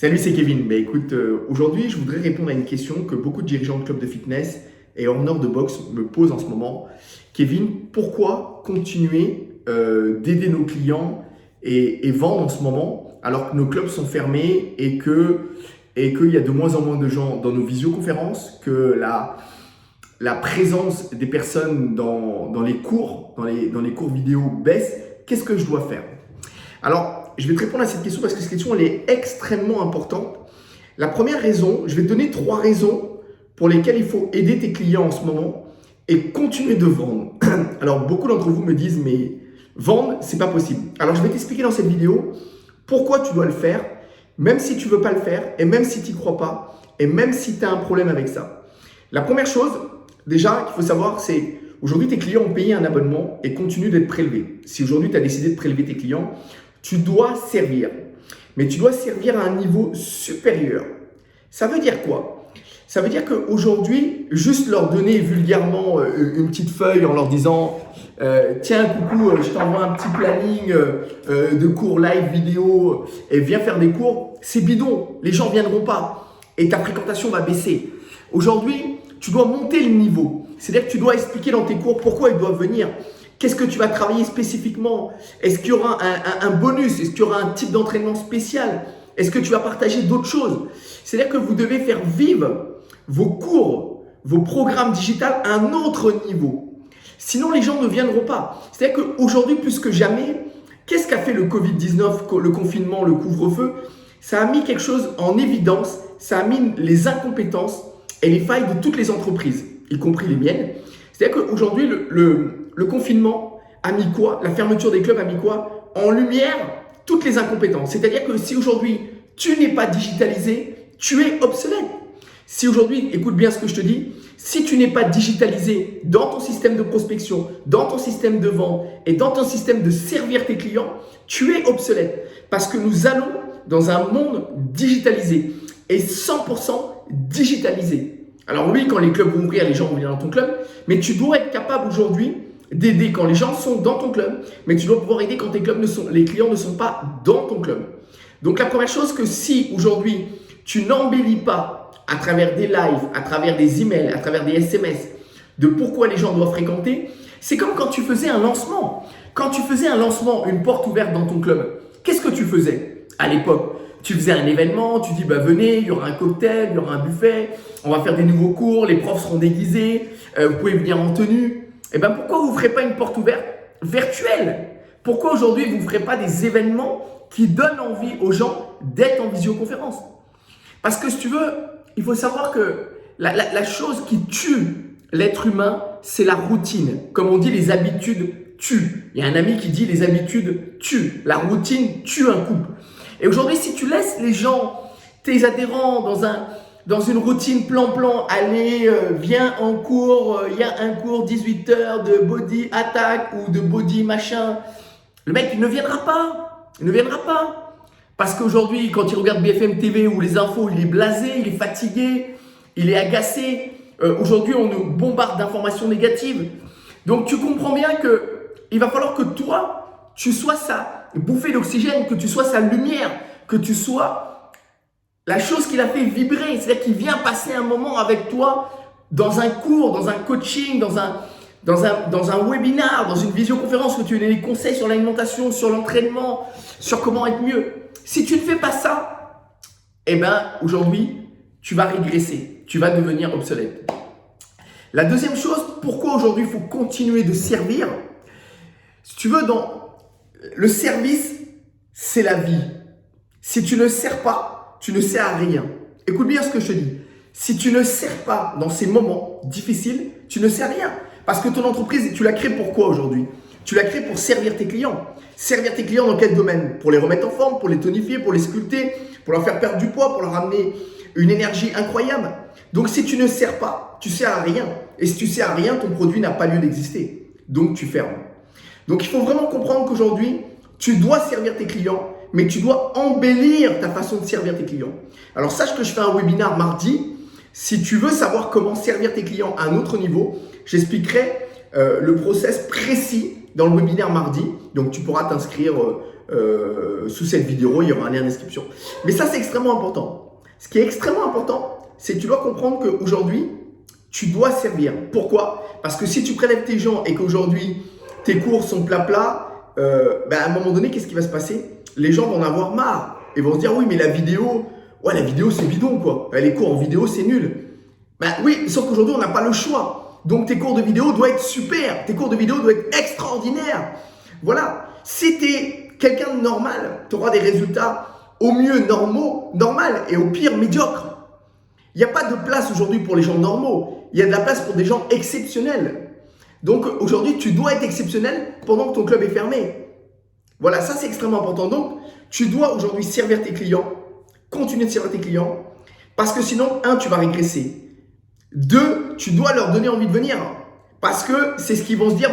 Salut, c'est Kevin. Écoute, aujourd'hui, je voudrais répondre à une question que beaucoup de dirigeants de clubs de fitness et hors de boxe me posent en ce moment. Kevin, pourquoi continuer d'aider nos clients et vendre en ce moment alors que nos clubs sont fermés et qu'il y a de moins en moins de gens dans nos visioconférences, que la présence des personnes dans les cours, dans les cours vidéo baisse? Qu'est-ce que je dois faire? Alors, je vais te répondre à cette question parce que cette question, elle est extrêmement importante. La première raison, je vais te donner 3 raisons pour lesquelles il faut aider tes clients en ce moment et continuer de vendre. Alors, beaucoup d'entre vous me disent, mais vendre, c'est pas possible. Alors, je vais t'expliquer dans cette vidéo pourquoi tu dois le faire, même si tu ne veux pas le faire et même si tu n'y crois pas et même si tu as un problème avec ça. La première chose, déjà, qu'il faut savoir, c'est aujourd'hui, tes clients ont payé un abonnement et continuent d'être prélevés. Si aujourd'hui, tu as décidé de prélever tes clients, tu dois servir. Mais tu dois servir à un niveau supérieur. Ça veut dire quoi? Ça veut dire qu'aujourd'hui, juste leur donner vulgairement une petite feuille en leur disant tiens, coucou, je t'envoie un petit planning de cours live vidéo et viens faire des cours, c'est bidon. Les gens ne viendront pas et ta fréquentation va baisser. Aujourd'hui, tu dois monter le niveau. C'est-à-dire que tu dois expliquer dans tes cours pourquoi ils doivent venir. Qu'est-ce que tu vas travailler spécifiquement? Est-ce qu'il y aura un bonus? Est-ce qu'il y aura un type d'entraînement spécial? Est-ce que tu vas partager d'autres choses? C'est-à-dire que vous devez faire vivre vos cours, vos programmes digitaux à un autre niveau. Sinon, les gens ne viendront pas. C'est-à-dire qu'aujourd'hui, plus que jamais, qu'est-ce qu'a fait le Covid-19, le confinement, le couvre-feu? Ça a mis quelque chose en évidence, ça a mis les incompétences et les failles de toutes les entreprises, y compris les miennes. C'est-à-dire qu'aujourd'hui, le confinement a mis quoi? La fermeture des clubs a mis quoi? En lumière toutes les incompétences. C'est-à-dire que si aujourd'hui, tu n'es pas digitalisé, tu es obsolète. Si aujourd'hui, écoute bien ce que je te dis, si tu n'es pas digitalisé dans ton système de prospection, dans ton système de vente et dans ton système de servir tes clients, tu es obsolète. Parce que nous allons dans un monde digitalisé et 100% digitalisé. Alors oui, quand les clubs vont ouvrir, les gens vont venir dans ton club, mais tu dois être capable aujourd'hui d'aider quand les gens sont dans ton club, mais tu dois pouvoir aider quand les clients ne sont pas dans ton club. Donc la première chose, que si aujourd'hui tu n'embellis pas à travers des lives, à travers des emails, à travers des SMS, de pourquoi les gens doivent fréquenter, c'est comme quand tu faisais un lancement. Quand tu faisais un lancement, une porte ouverte dans ton club, qu'est-ce que tu faisais à l'époque? Tu faisais un événement, tu dis venez, il y aura un cocktail, il y aura un buffet, on va faire des nouveaux cours, les profs seront déguisés, vous pouvez venir en tenue. Et pourquoi vous ne ferez pas une porte ouverte virtuelle? Pourquoi aujourd'hui vous ne ferez pas des événements qui donnent envie aux gens d'être en visioconférence? Parce que si tu veux, il faut savoir que la chose qui tue l'être humain, c'est la routine. Comme on dit, les habitudes tuent. Il y a un ami qui dit les habitudes tuent. La routine tue un couple. Et aujourd'hui, si tu laisses les gens, tes adhérents, dans une routine plan-plan, allez, viens en cours, il y a un cours 18 heures de body attack ou de body machin, le mec, il ne viendra pas. Il ne viendra pas. Parce qu'aujourd'hui, quand il regarde BFM TV ou les infos, il est blasé, il est fatigué, il est agacé. Aujourd'hui, on nous bombarde d'informations négatives. Donc, tu comprends bien qu'il va falloir que toi, tu sois sa bouffée d'oxygène, que tu sois sa lumière, que tu sois la chose qui l'a fait vibrer. C'est-à-dire qu'il vient passer un moment avec toi dans un cours, dans un coaching, dans un webinar, dans une visioconférence où tu lui donnes des conseils sur l'alimentation, sur l'entraînement, sur comment être mieux. Si tu ne fais pas ça, aujourd'hui, tu vas régresser, tu vas devenir obsolète. La deuxième chose, pourquoi aujourd'hui il faut continuer de servir? Si tu veux, le service, c'est la vie. Si tu ne sers pas, tu ne sers à rien. Écoute bien ce que je te dis. Si tu ne sers pas dans ces moments difficiles, tu ne sers à rien. Parce que ton entreprise, tu l'as créée pour quoi aujourd'hui? Tu l'as créée pour servir tes clients. Servir tes clients dans quel domaine? Pour les remettre en forme, pour les tonifier, pour les sculpter, pour leur faire perdre du poids, pour leur amener une énergie incroyable. Donc si tu ne sers pas, tu ne sers à rien. Et si tu ne sers à rien, ton produit n'a pas lieu d'exister. Donc tu fermes. Donc il faut vraiment comprendre qu'aujourd'hui, tu dois servir tes clients, mais tu dois embellir ta façon de servir tes clients. Alors sache que je fais un webinaire mardi. Si tu veux savoir comment servir tes clients à un autre niveau, j'expliquerai le process précis dans le webinaire mardi. Donc tu pourras t'inscrire sous cette vidéo, il y aura un lien en description. Mais ça, c'est extrêmement important. Ce qui est extrêmement important, c'est que tu dois comprendre qu'aujourd'hui, tu dois servir. Pourquoi? Parce que si tu prélèves tes gens et qu'aujourd'hui, tes cours sont plat, à un moment donné, qu'est-ce qui va se passer? Les gens vont en avoir marre et vont se dire, oui, mais la vidéo c'est bidon, quoi. Les cours en vidéo, c'est nul. Oui, sauf qu'aujourd'hui, on n'a pas le choix. Donc, tes cours de vidéo doivent être super. Tes cours de vidéo doivent être extraordinaires. Voilà. Si tu es quelqu'un de normal, tu auras des résultats au mieux normal et au pire médiocres. Il n'y a pas de place aujourd'hui pour les gens normaux. Il y a de la place pour des gens exceptionnels. Donc, aujourd'hui, tu dois être exceptionnel pendant que ton club est fermé. Voilà, ça, c'est extrêmement important. Donc, tu dois aujourd'hui servir tes clients, continuer de servir tes clients, parce que sinon, tu vas régresser. 2, tu dois leur donner envie de venir. Parce que c'est ce qu'ils vont se dire,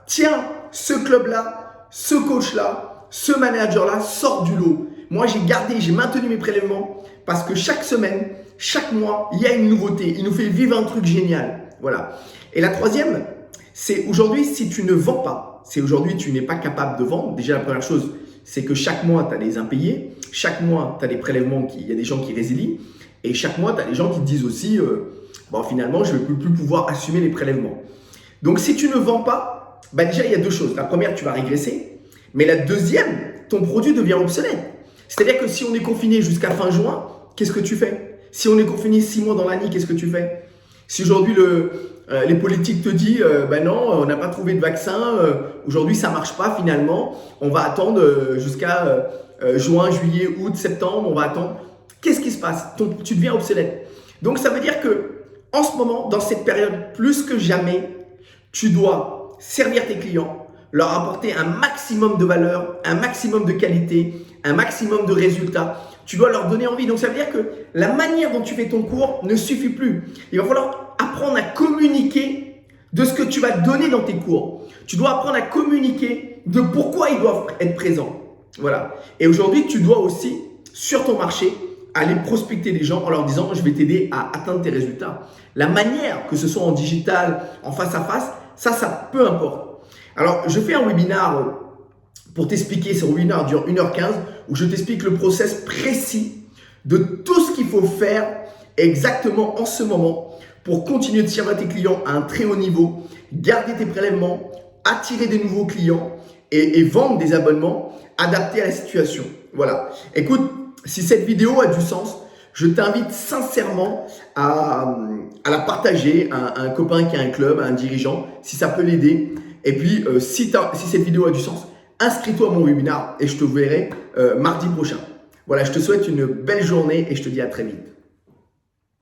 tiens, ce club-là, ce coach-là, ce manager-là sort du lot. Moi, j'ai maintenu mes prélèvements parce que chaque semaine, chaque mois, il y a une nouveauté. Il nous fait vivre un truc génial. Voilà. Et la troisième, c'est aujourd'hui, si tu ne vends pas, c'est aujourd'hui, tu n'es pas capable de vendre. Déjà, la première chose, c'est que chaque mois, tu as des impayés. Chaque mois, tu as des prélèvements, il y a des gens qui résilient. Et chaque mois, tu as des gens qui te disent aussi, finalement, je ne vais plus pouvoir assumer les prélèvements. Donc, si tu ne vends pas, déjà, il y a 2 choses. La première, tu vas régresser. Mais la deuxième, ton produit devient obsolète. C'est-à-dire que si on est confiné jusqu'à fin juin, qu'est-ce que tu fais? Si on est confiné 6 mois dans l'année, qu'est-ce que tu fais? Si aujourd'hui, les politiques te disent non, on n'a pas trouvé de vaccin, aujourd'hui, ça ne marche pas finalement, on va attendre jusqu'à juin, juillet, août, septembre, on va attendre. Qu'est-ce qui se passe? Tu deviens obsolète. Donc, ça veut dire que en ce moment, dans cette période, plus que jamais, tu dois servir tes clients, leur apporter un maximum de valeur, un maximum de qualité, un maximum de résultats. Tu dois leur donner envie. Donc, ça veut dire que la manière dont tu fais ton cours ne suffit plus. Il va falloir apprendre à communiquer de ce que tu vas donner dans tes cours. Tu dois apprendre à communiquer de pourquoi ils doivent être présents. Voilà. Et aujourd'hui, tu dois aussi, sur ton marché, aller prospecter les gens en leur disant « je vais t'aider à atteindre tes résultats ». La manière, que ce soit en digital, en face à face, ça peu importe. Alors, je fais un webinaire pour t'expliquer, ce webinaire dure 1h15, où je t'explique le process précis de tout ce qu'il faut faire exactement en ce moment pour continuer de servir tes clients à un très haut niveau, garder tes prélèvements, attirer des nouveaux clients et vendre des abonnements adaptés à la situation. Voilà. Écoute, si cette vidéo a du sens, je t'invite sincèrement à la partager à un copain qui a un club, à un dirigeant, si ça peut l'aider. Et puis, si cette vidéo a du sens, inscris-toi à mon webinaire et je te verrai mardi prochain. Voilà, je te souhaite une belle journée et je te dis à très vite.